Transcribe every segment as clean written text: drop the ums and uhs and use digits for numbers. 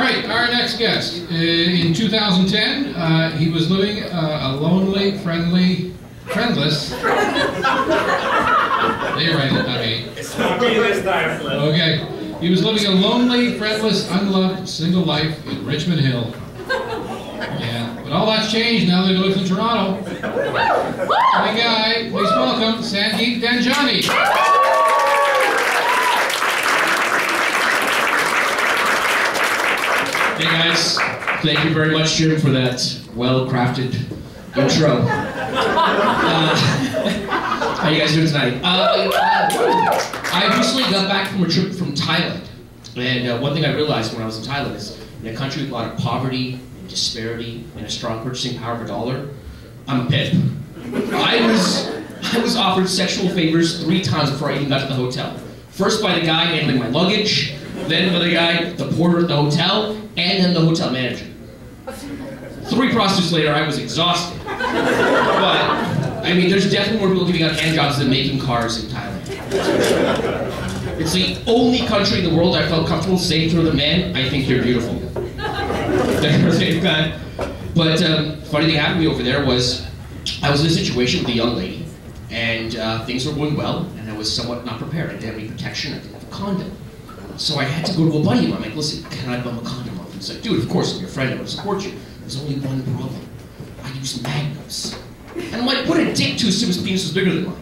right, our next guest. In 2010, he was living a lonely, friendless. They write it, not me. It's not me this time, Flip. Okay. He was living a lonely, friendless, unloved, single life in Richmond Hill. Yeah, but all that's changed now that he lives in Toronto. Hey guy, please welcome Sandeep Dhanjani. Hey guys, thank you very much, Jim, for that well-crafted intro. How you guys doing tonight? I recently got back from a trip from Thailand, and one thing I realized when I was in Thailand is, in a country with a lot of poverty and disparity and a strong purchasing power of a dollar, I'm a pimp. I was offered sexual favors 3 times before I even got to the hotel. First by the guy handling my luggage, then by the guy, the porter at the hotel, and then the hotel manager. 3 prostitutes later, I was exhausted. But, I mean, there's definitely more people giving out hand jobs than making cars in Thailand. It's the only country in the world I felt comfortable saying to the man, I think you're beautiful. But funny thing happened to me over there was, I was in a situation with a young lady, and things were going well, and I was somewhat not prepared. I didn't have any protection, I didn't have a condom. So I had to go to a buddy of mine. I'm like, listen, can I bum a condom off? He's like, dude, of course, I'm your friend, I want to support you. There's only one problem. I use magnums. And I'm like, what a dick to assume his penis was bigger than mine.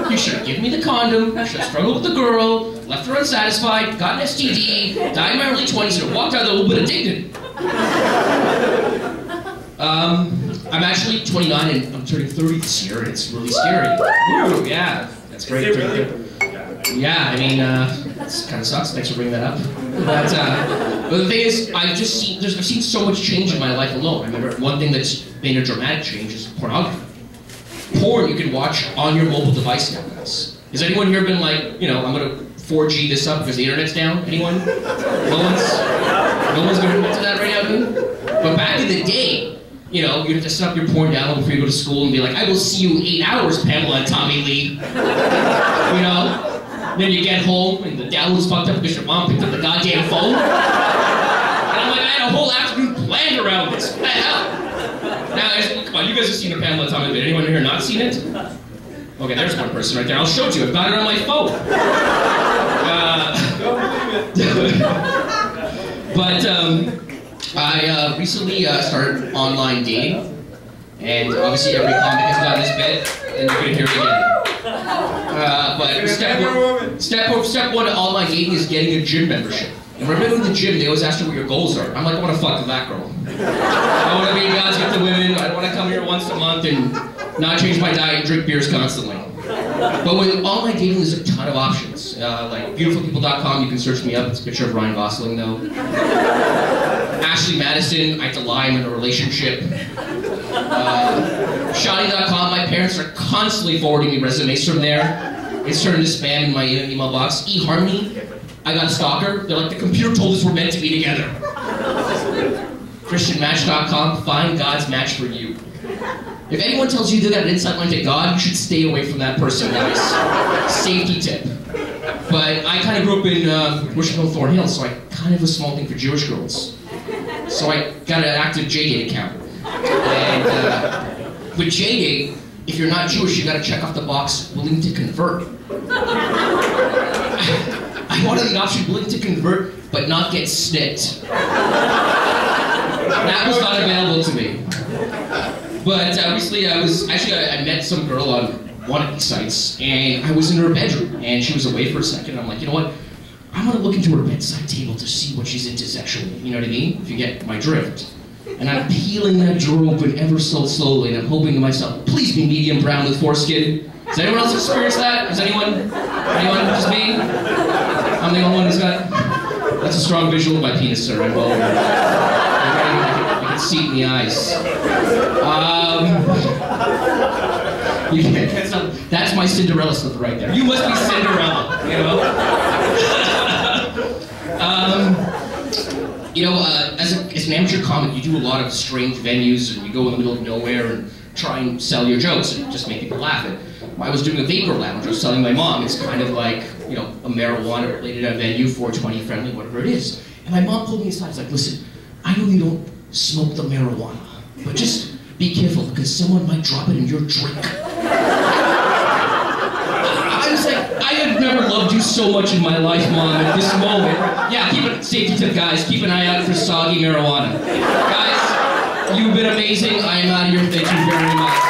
You should have given me the condom, should have struggled with the girl, left her unsatisfied, got an STD, died in my early 20s, and walked out with a little bit of dignity. I'm actually 29 and I'm turning 30 this year, and it's really scary. Ooh, yeah, that's great. Yeah, I mean, that kind of sucks. Thanks for bringing that up. But the thing is, I've seen so much change in my life alone. I remember one thing that's made a dramatic change is pornography. Porn you can watch on your mobile device now, guys. Has anyone here been like, you know, I'm gonna 4G this up because the internet's down? Anyone? No one's gonna admit to that right now, dude? But back in the day, you know, you'd have to set up your porn download before you go to school and be like, I will see you in 8 hours, Pamela and Tommy Lee. You know? Then you get home and the download's fucked up because your mom picked up the goddamn phone. And I'm like, I had a whole afternoon planned around this. What the hell? Now, come on, you guys have seen a Pamela and Tommy video. Anyone here not seen it? Okay, there's one person right there. I'll show it to you. I've got it on my phone. But I recently started online dating. And obviously every comic has done this bit, and you're going to hear it again. But step one to online dating is getting a gym membership. And when I go to the gym, they always ask you what your goals are. I'm like, I want to fuck that girl. I want to be God's gift to women. I want to come here once a month and not change my diet and drink beers constantly. But with online dating, there's a ton of options. Like beautifulpeople.com, you can search me up. It's a picture of Ryan Gosling, though. Ashley Madison, I have to lie, I'm in a relationship. Shoddy.com, my parents are constantly forwarding me resumes from there. It's turned into spam in my email box. eHarmony, I got a stalker. They're like, the computer told us we're meant to be together. ChristianMatch.com, find God's match for you. If anyone tells you they got an insight line to God, you should stay away from that person, guys. Safety tip. But I kind of grew up in Worshipville, Thornhill, so I kind of have a small thing for Jewish girls. So I got an active JDate account. And with JDate, if you're not Jewish, you gotta check off the box, willing to convert. I wanted the option, willing to convert, but not get snipped. That was not available to me. But recently I met some girl on one of these sites, and I was in her bedroom, and she was away for a second. I'm like, you know what? I want to look into her bedside table to see what she's into sexually. You know what I mean? If you get my drift. And I'm peeling that drawer open ever so slowly, and I'm hoping to myself, please be medium brown with foreskin. Has anyone else experienced that? Has anyone? Just me? I'm the only one who's got... That's a strong visual of my penis, sir. I'm well aware. I can see it in the eyes. You can't, that's my Cinderella slipper right there. You must be Cinderella, you know? As an amateur comic, you do a lot of strange venues, and you go in the middle of nowhere and try and sell your jokes and just make people laugh. And I was doing a vapor lounge. I was telling my mom it's kind of like, you know, a marijuana-related venue, 420 friendly, whatever it is. And my mom pulled me aside. She's like, listen, I know you don't smoke the marijuana, but just be careful because someone might drop it in your drink. I was like, I have never loved you so much in my life, Mom, at this moment. Yeah, keep it, safety tip, guys. Keep an eye out for soggy marijuana. Guys, you've been amazing. I am out of here. Thank you very much.